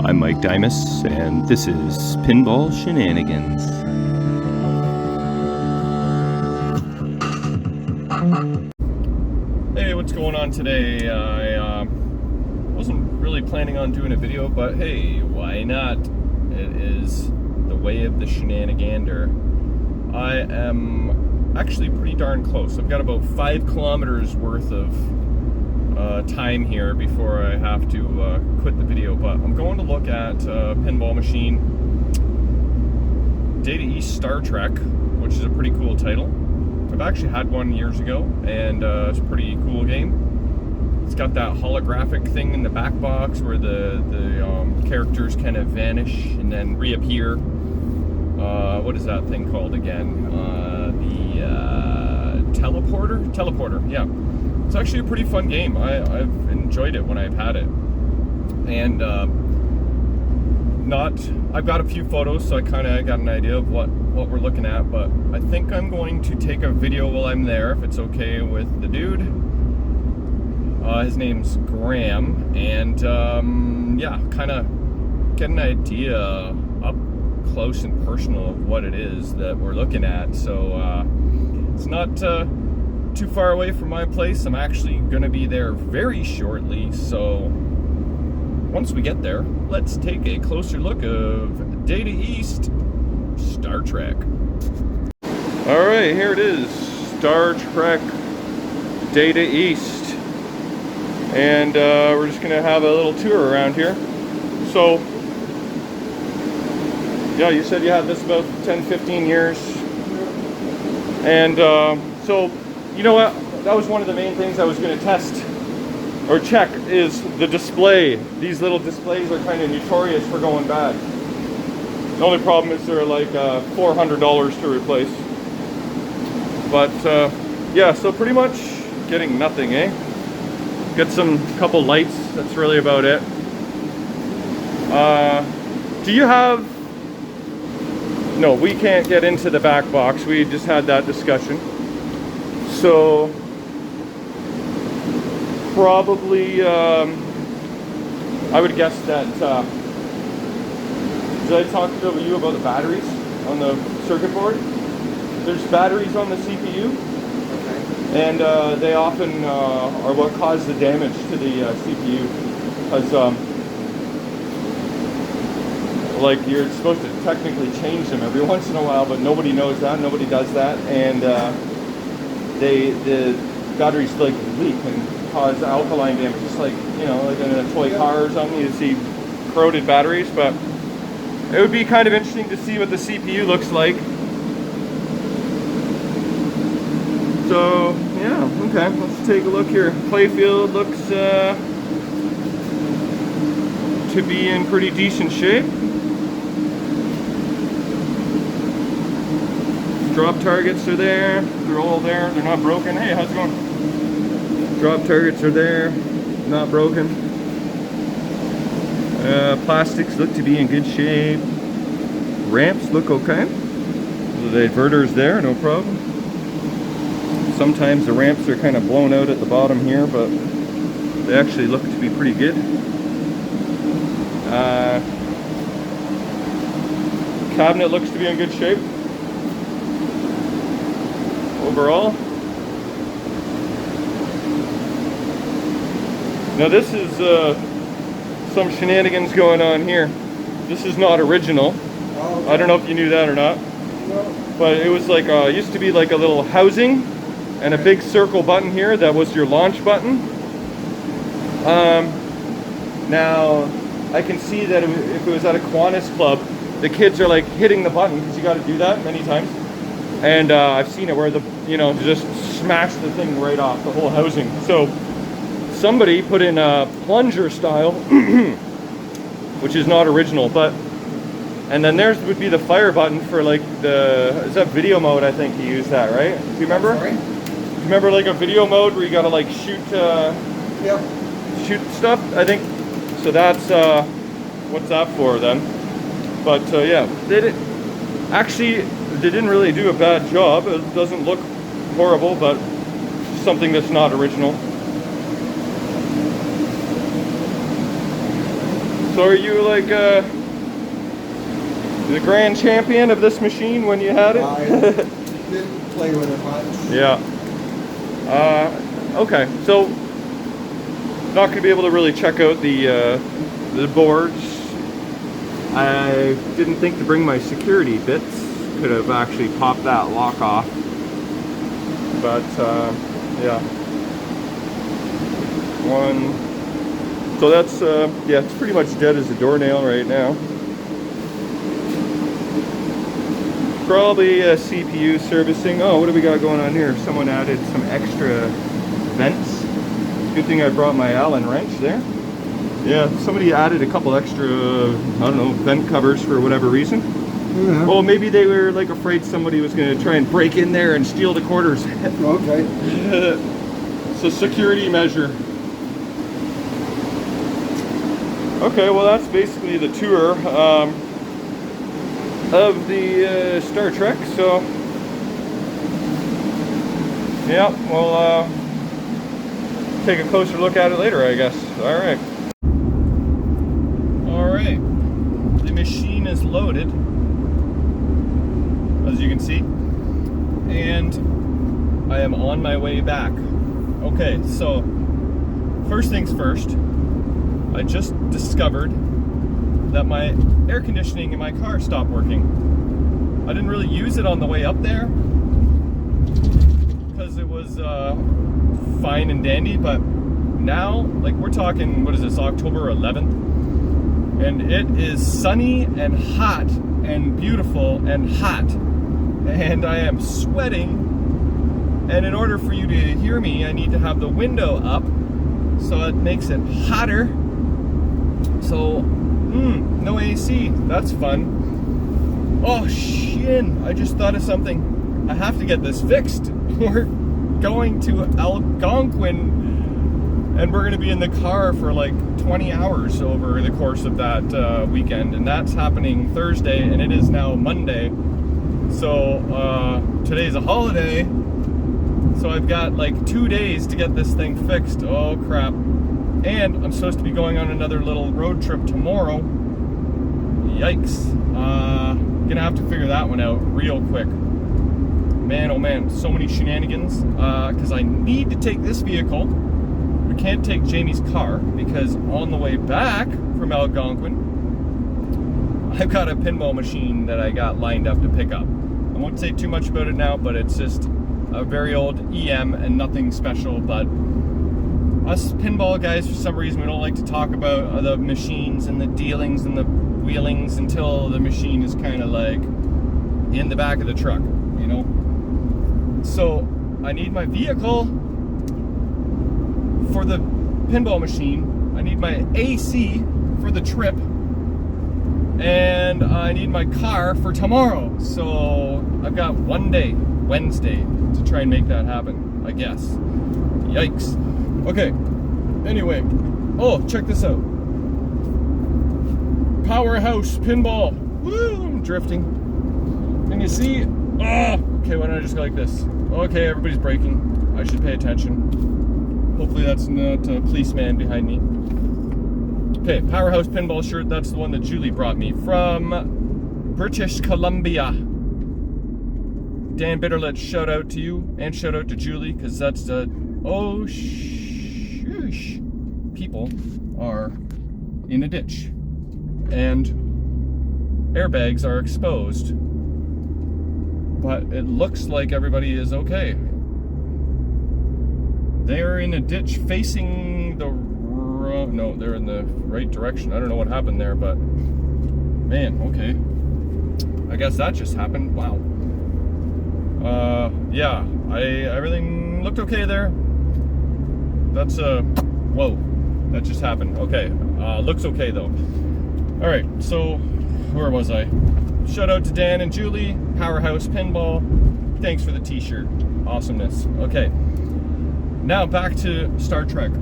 I'm Mike Dimas, and this is Pinball Shenanigans. Hey, what's going on today? I wasn't really planning on doing a video, but hey, why not? It is the way of the shenanigander. I am actually pretty darn close. I've got about 5 kilometers worth of time here before I have to quit the video, but I'm going to look at a pinball machine, Data East Star Trek, which is a pretty cool title. I've actually had one years ago, and it's a pretty cool game. It's got that holographic thing in the back box where the characters kind of vanish and then reappear. What is that thing called again? The teleporter? Teleporter, yeah. It's actually a pretty fun game. I've enjoyed it when I've had it. And I've got a few photos, so I kind of got an idea of what we're looking at, but I think I'm going to take a video while I'm there, if it's okay with the dude. His name's Graham, and yeah, kind of get an idea up close and personal of what it is that we're looking at. So it's not too far away from my place. I'm actually going to be there very shortly, so once we get there, let's take a closer look of Data East Star Trek. Alright, here it is, Star Trek Data East, and we're just going to have a little tour around here. So yeah, you said you had this about 10-15 years, and so you know what, that was one of the main things I was going to test or check, is the display. These little displays are kind of notorious for going bad. The only problem is they're like $400 to replace. But yeah, so pretty much getting nothing, eh? Get some couple lights, that's really about it. Do you have... No, we can't get into the back box. We just had that discussion. So probably I would guess that did I talk to you about the batteries on the circuit board? There's batteries on the CPU, okay, and they often are what cause the damage to the CPU, because like, you're supposed to technically change them every once in a while, but nobody knows that, nobody does that, and the batteries like leak and cause alkaline damage, just like, you know, like in a toy car or something, you see corroded batteries. But it would be kind of interesting to see what the CPU looks like. So yeah, okay, let's take a look here. Playfield looks to be in pretty decent shape. Drop targets are there, they're all there, they're not broken. Hey, how's it going? Drop targets are there, not broken. Plastics look to be in good shape. Ramps look okay. The inverter's there, no problem. Sometimes the ramps are kind of blown out at the bottom here, but they actually look to be pretty good. Cabinet looks to be in good shape overall. Now this is some shenanigans going on here. This is not original. Oh, okay. I don't know if you knew that or not. No. But it was like used to be like a little housing and a big circle button here that was your launch button. Now I can see that if it was at a Kiwanis club, the kids are like hitting the button, because you got to do that many times. And I've seen it where the, you know, just smash the thing right off, the whole housing. So somebody put in a plunger style, which is not original, but, and then theirs would be the fire button for like the, is that video mode? I think you use that, right? Do you remember? Sorry? Do you remember like a video mode where you gotta like shoot, yep, shoot stuff? I think, so that's what's that for then. But yeah, they didn't really do a bad job. It doesn't look horrible, but something that's not original. So are you like the grand champion of this machine when you had it? I didn't play with it much. Yeah. Okay, so not going to be able to really check out the boards. I didn't think to bring my security bits. Could have actually popped that lock off. But yeah. One. So that's yeah, it's pretty much dead as a doornail right now. Probably CPU servicing. Oh, what do we got going on here? Someone added some extra vents. Good thing I brought my Allen wrench there. Yeah, somebody added a couple extra, I don't know, vent covers for whatever reason. Yeah. Well, maybe they were like afraid somebody was going to try and break in there and steal the quarters. Okay. It's a security measure. Okay, well that's basically the tour of the Star Trek. So yeah, we'll take a closer look at it later, I guess. All right. All right. The machine is loaded, as you can see, and I am on my way back. Okay, so first things first, I just discovered that my air conditioning in my car stopped working. I didn't really use it on the way up there because it was fine and dandy, but now, like, we're talking, what is this, October 11th? And it is sunny and hot and beautiful and hot, and I am sweating, and in order for you to hear me, I need to have the window up so it makes it hotter. So no AC, that's fun. Oh shin, I just thought of something. I have to get this fixed. We're going to Algonquin and we're going to be in the car for like 20 hours over the course of that weekend, and that's happening Thursday, and it is now Monday. So today's a holiday, so I've got like 2 days to get this thing fixed. Oh crap. And I'm supposed to be going on another little road trip tomorrow. Yikes. Gonna have to figure that one out real quick. Man, oh man, so many shenanigans. Because I need to take this vehicle. We can't take Jamie's car because on the way back from Algonquin, I've got a pinball machine that I got lined up to pick up. I won't say too much about it now, but it's just a very old EM and nothing special, but us pinball guys, for some reason, we don't like to talk about the machines and the dealings and the wheelings until the machine is kind of like in the back of the truck, you know? So I need my vehicle for the pinball machine. I need my AC for the trip. And I need my car for tomorrow. So I've got one day, Wednesday, to try and make that happen, I guess. Yikes. Okay, anyway, oh, check this out. Powerhouse Pinball. Woo, I'm drifting. Can you see? Oh, okay, why don't I just go like this? Okay, everybody's braking. I should pay attention. Hopefully that's not a policeman behind me. Okay, Powerhouse Pinball shirt. That's the one that Julie brought me from British Columbia. Dan Bitterlet, shout out to you, and shout out to Julie, because that's the... Oh, shoosh. People are in a ditch. And airbags are exposed. But it looks like everybody is okay. They're in a ditch facing the... No, they're in the right direction. I don't know what happened there, but... Man, okay. I guess that just happened. Wow. Yeah, everything looked okay there. That's whoa, that just happened. Okay, looks okay though. All right, so where was I? Shout out to Dan and Julie, Powerhouse Pinball. Thanks for the t-shirt, awesomeness. Okay, now back to Star Trek.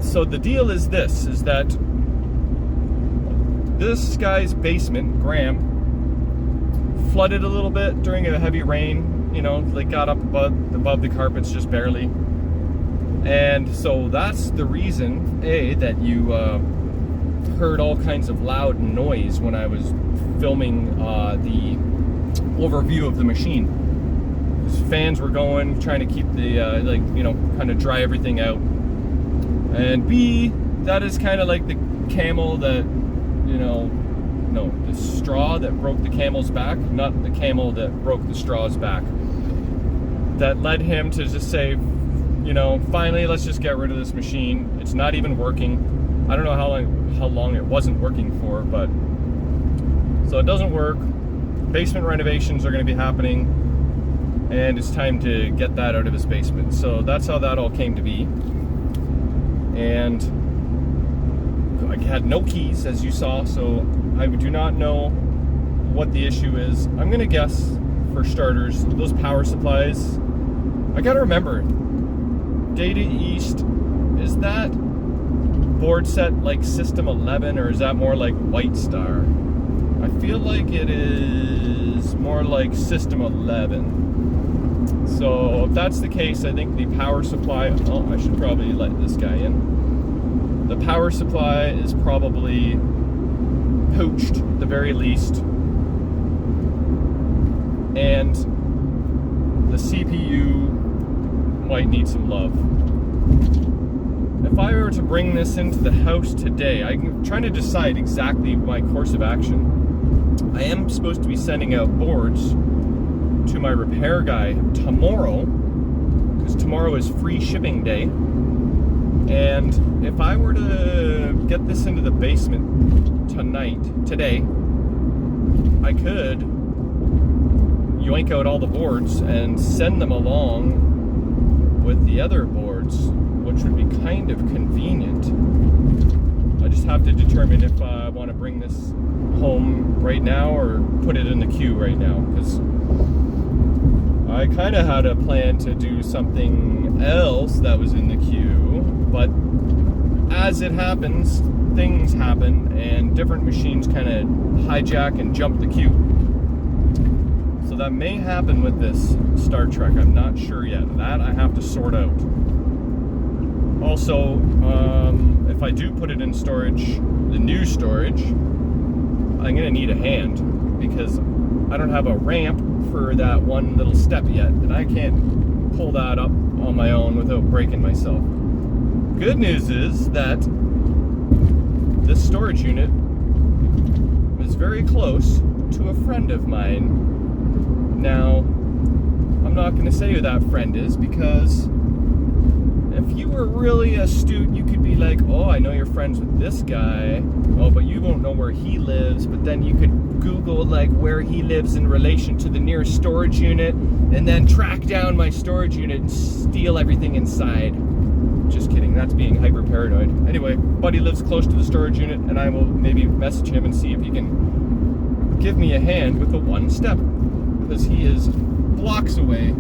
So the deal is this, is that this guy's basement, Graham, flooded a little bit during a heavy rain, you know, like got up above the carpets just barely. And so that's the reason, A, that you heard all kinds of loud noise when I was filming the overview of the machine. Fans were going, trying to keep the kind of dry everything out. And B, that is kind of like the camel that, the straw that broke the camel's back, not the camel that broke the straw's back. That led him to just say, finally, let's just get rid of this machine. It's not even working. I don't know how long it wasn't working for, but so it doesn't work. Basement renovations are going to be happening, and it's time to get that out of his basement. So that's how that all came to be. And I had no keys, as you saw, so I do not know what the issue is. I'm going to guess, for starters, those power supplies. I got to remember, Data East, is that board set like System 11, or is that more like White Star? I feel like it is more like System 11. So if that's the case, I think the power supply, I should probably let this guy in. The power supply is probably poached, at the very least. And the CPU might need some love. If I were to bring this into the house today, I'm trying to decide exactly my course of action. I am supposed to be sending out boards to my repair guy tomorrow, because tomorrow is free shipping day. And if I were to get this into the basement today, I could yoink out all the boards and send them along with the other boards, which would be kind of convenient. I just have to determine if I want to bring this home right now or put it in the queue right now, because I kind of had a plan to do something else that was in the queue, but as it happens, things happen and different machines kind of hijack and jump the queue. So that may happen with this Star Trek. I'm not sure yet. That I have to sort out. Also, if I do put it in storage, the new storage, I'm going to need a hand, because I don't have a ramp for that one little step yet, and I can't pull that up on my own without breaking myself. Good news is that this storage unit is very close to a friend of mine. Now, I'm not going to say who that friend is, because if you were really astute, you could be like, oh, I know you're friends with this guy. Oh, but you won't know where he lives. But then you could Google like where he lives in relation to the nearest storage unit, and then track down my storage unit and steal everything inside. Just kidding, that's being hyper paranoid. Anyway, buddy lives close to the storage unit, and I will maybe message him and see if he can give me a hand with the one step, because he is blocks away.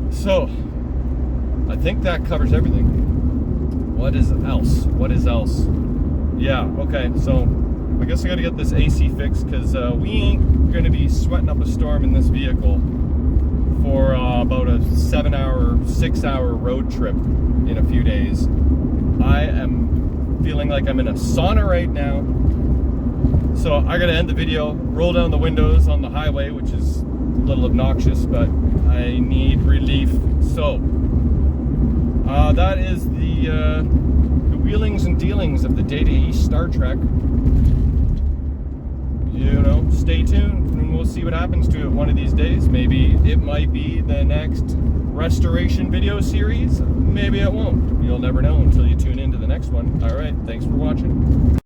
So I think that covers everything. What is else? Yeah, okay, so I guess I gotta get this AC fixed, because we ain't gonna be sweating up a storm in this vehicle for about a 6-hour road trip in a few days. I am feeling like I'm in a sauna right now. So I gotta end the video, roll down the windows on the highway, which is a little obnoxious, but I need relief. So that is the wheelings and dealings of the Data East Star Trek. Stay tuned and we'll see what happens to it one of these days. Maybe it might be the next restoration video series. Maybe it won't. You'll never know until you tune into the next one. All right, thanks for watching.